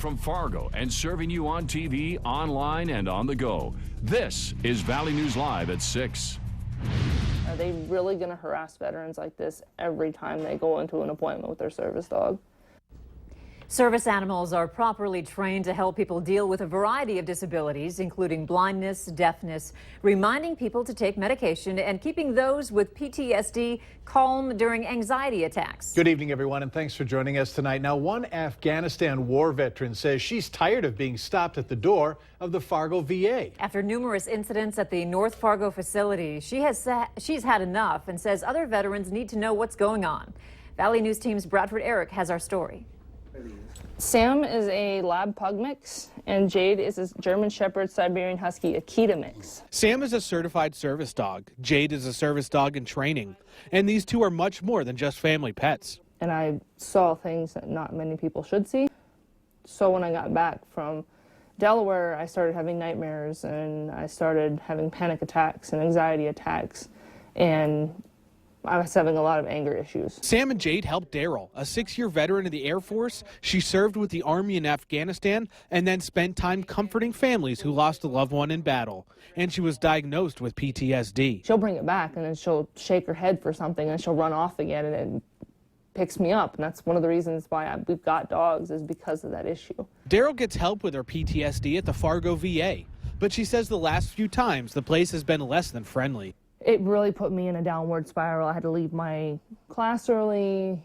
from Fargo and serving you on TV, online, and on the go. This is Valley News Live at 6. Are they really going to harass veterans like this every time they go into an appointment with their service dog? Service animals are properly trained to help people deal with a variety of disabilities, including blindness, deafness, reminding people to take medication, and keeping those with PTSD calm during anxiety attacks. Good evening, everyone, and thanks for joining us tonight. Now, one Afghanistan war veteran says she's tired of being stopped at the door of the Fargo VA. After numerous incidents at the North Fargo facility, she's had enough and says other veterans need to know what's going on. Valley News Team's Bradford Eric has our story. Sam is a lab pug mix, and Jade is a German Shepherd Siberian Husky Akita mix. Sam is a certified service dog. Jade is a service dog in training. And these two are much more than just family pets. And I saw things that not many people should see. So when I got back from Delaware, I started having nightmares, and I started having panic attacks and anxiety attacks, and I was having a lot of anger issues. Sam and Jade helped Daryl, a 6-year veteran of the Air Force. She served with the Army in Afghanistan and then spent time comforting families who lost a loved one in battle. And she was diagnosed with PTSD. She'll bring it back, and then she'll shake her head for something, and she'll run off again, and it picks me up. And that's one of the reasons why we've got dogs, is because of that issue. Daryl gets help with her PTSD at the Fargo VA, but she says the last few times the place has been less than friendly. It really put me in a downward spiral. I had to leave my class early.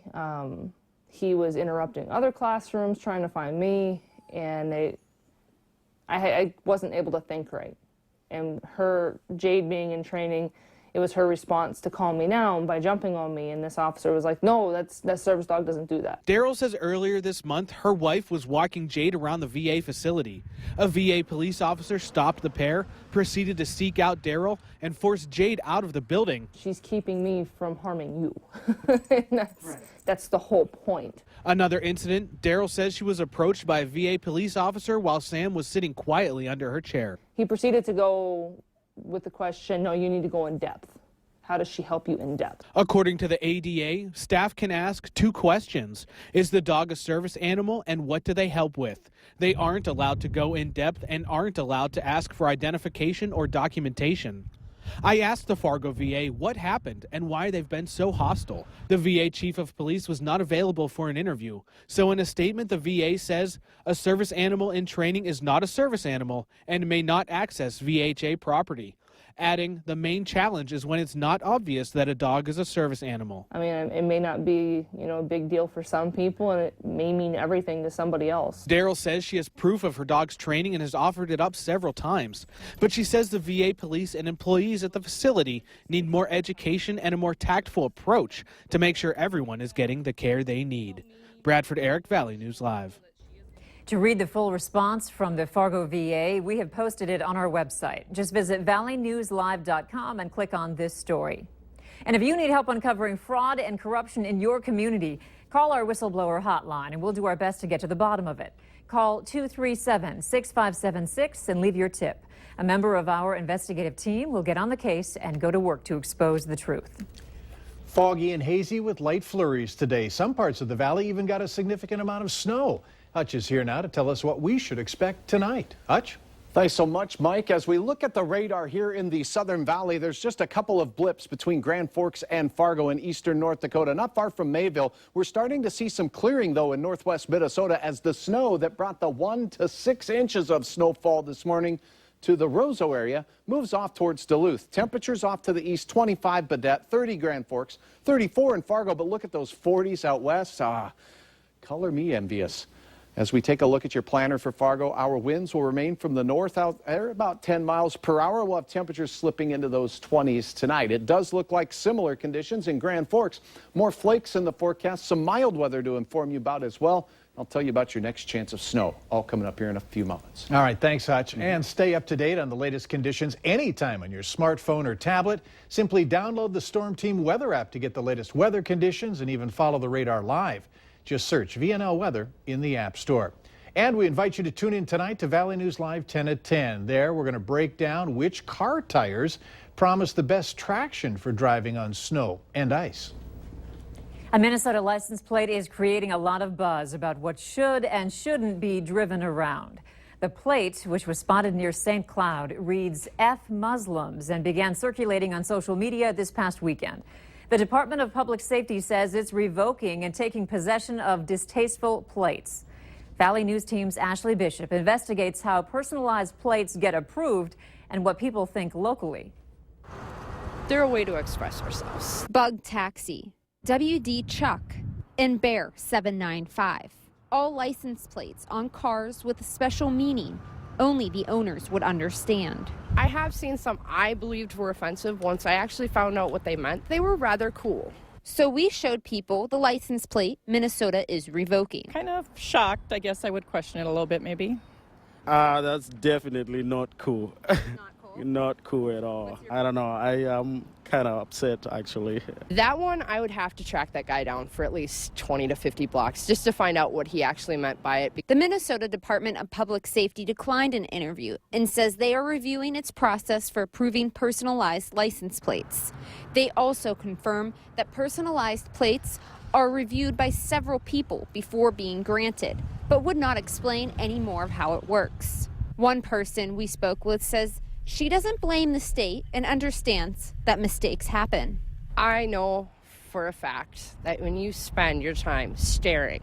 He was interrupting other classrooms trying to find me, and I wasn't able to think right. And Jade being in training, it was her response to calm me down by jumping on me, and this officer was like, no, that service dog doesn't do that. Daryl says earlier this month her wife was walking Jade around the VA facility. A VA police officer stopped the pair, proceeded to seek out Daryl, and forced Jade out of the building. She's keeping me from harming you. And that's the whole point. Another incident, Daryl says she was approached by a VA police officer while Sam was sitting quietly under her chair. He proceeded to go with the question, no, you need to go in depth. How does she help you in depth? According to the ADA, staff can ask 2 questions. Is the dog a service animal, and what do they help with? They aren't allowed to go in depth and aren't allowed to ask for identification or documentation. I asked the Fargo VA what happened and why they've been so hostile. The VA chief of police was not available for an interview. So in a statement, the VA says a service animal in training is not a service animal and may not access VHA property, adding the main challenge is when it's not obvious that a dog is a service animal. I mean, it may not be, a big deal for some people, and it may mean everything to somebody else. Daryl says she has proof of her dog's training and has offered it up several times. But she says the VA police and employees at the facility need more education and a more tactful approach to make sure everyone is getting the care they need. Bradford Eric, Valley News Live. To read the full response from the Fargo VA, we have posted it on our website. Just visit valleynewslive.com and click on this story. And if you need help uncovering fraud and corruption in your community, call our Whistleblower Hotline and we'll do our best to get to the bottom of it. Call 237-6576 and leave your tip. A member of our investigative team will get on the case and go to work to expose the truth. Foggy and hazy with light flurries today. Some parts of the valley even got a significant amount of snow. Hutch is here now to tell us what we should expect tonight. Hutch? Thanks so much, Mike. As we look at the radar here in the Southern Valley, there's just a couple of blips between Grand Forks and Fargo in eastern North Dakota, not far from Mayville. We're starting to see some clearing, though, in northwest Minnesota as the snow that brought the 1 to 6 inches of snowfall this morning to the Roseau area moves off towards Duluth. Temperatures off to the east, 25 Baudette, 30 Grand Forks, 34 in Fargo, but look at those 40s out west. Color me envious. As we take a look at your planner for Fargo, our winds will remain from the north out there about 10 miles per hour. We'll have temperatures slipping into those 20s tonight. It does look like similar conditions in Grand Forks. More flakes in the forecast, some mild weather to inform you about as well. I'll tell you about your next chance of snow, all coming up here in a few moments. All right, thanks, Hutch. And stay up to date on the latest conditions anytime on your smartphone or tablet. Simply download the Storm Team weather app to get the latest weather conditions and even follow the radar live. Just search VNL Weather in the App Store. And we invite you to tune in tonight to Valley News Live 10 at 10. There, we're going to break down which car tires promise the best traction for driving on snow and ice. A Minnesota license plate is creating a lot of buzz about what should and shouldn't be driven around. The plate, which was spotted near St. Cloud, reads F Muslims and began circulating on social media this past weekend. The Department of Public Safety says it's revoking and taking possession of distasteful plates. Valley News Team's Ashley Bishop investigates how personalized plates get approved and what people think locally. They're a way to express ourselves. Bug Taxi, WD Chuck, and Bear 795. All license plates on cars with a special meaning only the owners would understand. I have seen some I believed were offensive. Once I actually found out what they meant, they were rather cool. So we showed people the license plate Minnesota is revoking. Kind of shocked. I guess I would question it a little bit, maybe. That's definitely not cool. Not cool? Not cool at all. I don't know. I am kind of upset, actually. That one, I would have to track that guy down for at least 20 to 50 blocks just to find out what he actually meant by it. The Minnesota Department of Public Safety declined an interview and says they are reviewing its process for approving personalized license plates. They also confirm that personalized plates are reviewed by several people before being granted, but would not explain any more of how it works. One person we spoke with says she doesn't blame the state and understands that mistakes happen. I know for a fact that when you spend your time staring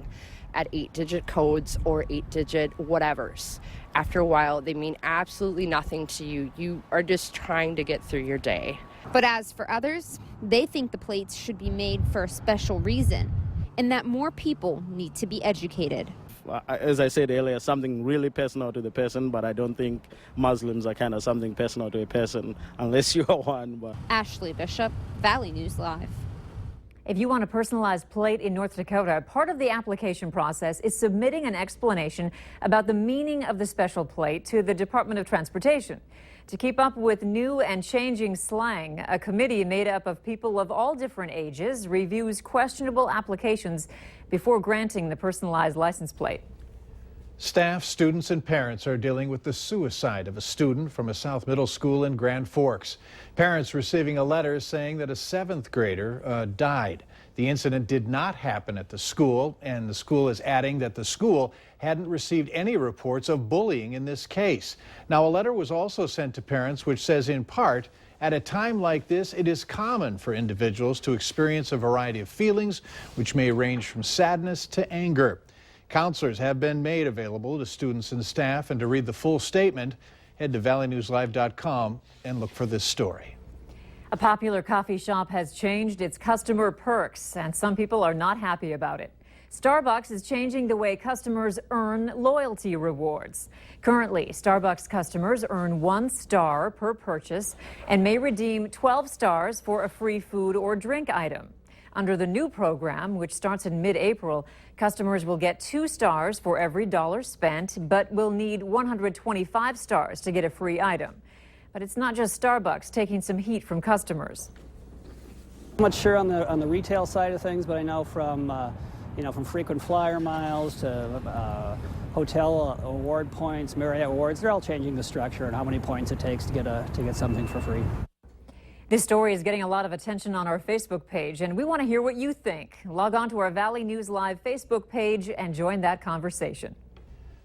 at 8-digit codes or 8-digit whatevers, after a while they mean absolutely nothing to you. You are just trying to get through your day. But as for others, they think the plates should be made for a special reason and that more people need to be educated. As I said earlier, something really personal to the person, but I don't think Muslims are kind of something personal to a person unless you are one. But Ashley Bishop, Valley News Live. If you want a personalized plate in North Dakota, part of the application process is submitting an explanation about the meaning of the special plate to the Department of Transportation. To keep up with new and changing slang, a committee made up of people of all different ages reviews questionable applications before granting the personalized license plate. Staff, students, and parents are dealing with the suicide of a student from a South Middle School in Grand Forks. Parents receiving a letter saying that a 7th grader died. The incident did not happen at the school, and the school is adding that the school hadn't received any reports of bullying in this case. Now, a letter was also sent to parents which says, in part, at a time like this, it is common for individuals to experience a variety of feelings, which may range from sadness to anger. Counselors have been made available to students and staff, and to read the full statement, head to valleynewslive.com and look for this story. A popular coffee shop has changed its customer perks, and some people are not happy about it. Starbucks is changing the way customers earn loyalty rewards. Currently, Starbucks customers earn 1 star per purchase and may redeem 12 stars for a free food or drink item. Under the new program, which starts in mid-April, customers will get 2 stars for every $1 spent, but will need 125 stars to get a free item. But it's not just Starbucks taking some heat from customers. I'm not sure on the retail side of things, but I know from from frequent flyer miles to hotel award points, Marriott awards, they're all changing the structure and how many points it takes to get something for free. This story is getting a lot of attention on our Facebook page, and we want to hear what you think. Log on to our Valley News Live Facebook page and join that conversation.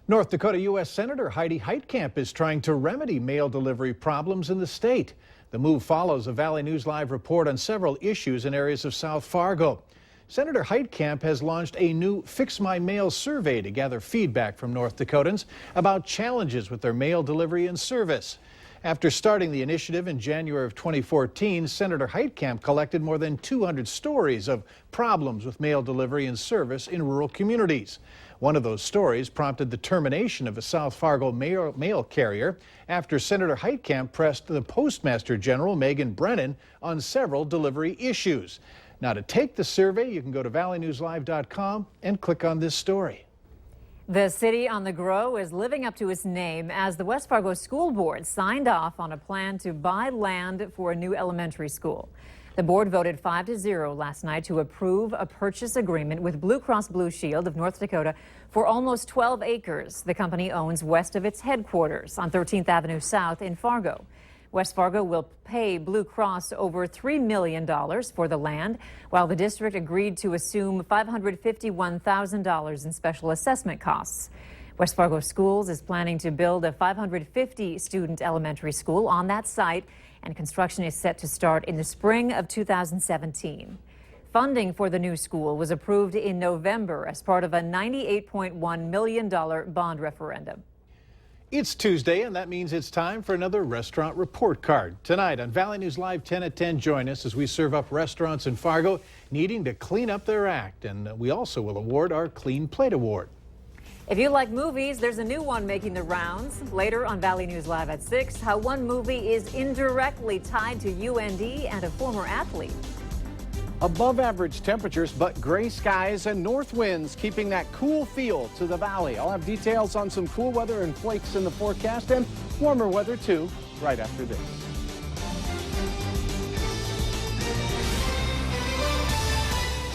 North Dakota U.S. Senator Heidi Heitkamp is trying to remedy mail delivery problems in the state. The move follows a Valley News Live report on several issues in areas of South Fargo. Senator Heitkamp has launched a new Fix My Mail survey to gather feedback from North Dakotans about challenges with their mail delivery and service. After starting the initiative in January of 2014, Senator Heitkamp collected more than 200 stories of problems with mail delivery and service in rural communities. One of those stories prompted the termination of a South Fargo mail carrier after Senator Heitkamp pressed the Postmaster General, Megan Brennan, on several delivery issues. Now, to take the survey, you can go to valleynewslive.com and click on this story. The city on the grow is living up to its name as the West Fargo School Board signed off on a plan to buy land for a new elementary school. The board voted 5-0 last night to approve a purchase agreement with Blue Cross Blue Shield of North Dakota for almost 12 acres the company owns west of its headquarters on 13th Avenue South in Fargo. West Fargo will pay Blue Cross over $3 million for the land, while the district agreed to assume $551,000 in special assessment costs. West Fargo Schools is planning to build a 550-student elementary school on that site, and construction is set to start in the spring of 2017. Funding for the new school was approved in November as part of a $98.1 million bond referendum. It's Tuesday, and that means it's time for another restaurant report card. Tonight on Valley News Live 10 at 10, join us as we serve up restaurants in Fargo needing to clean up their act. And we also will award our Clean Plate Award. If you like movies, there's a new one making the rounds. Later on Valley News Live at 6, how one movie is indirectly tied to UND and a former athlete. Above average temperatures, but gray skies and north winds keeping that cool feel to the valley. I'll have details on some cool weather and flakes in the forecast and warmer weather too right after this.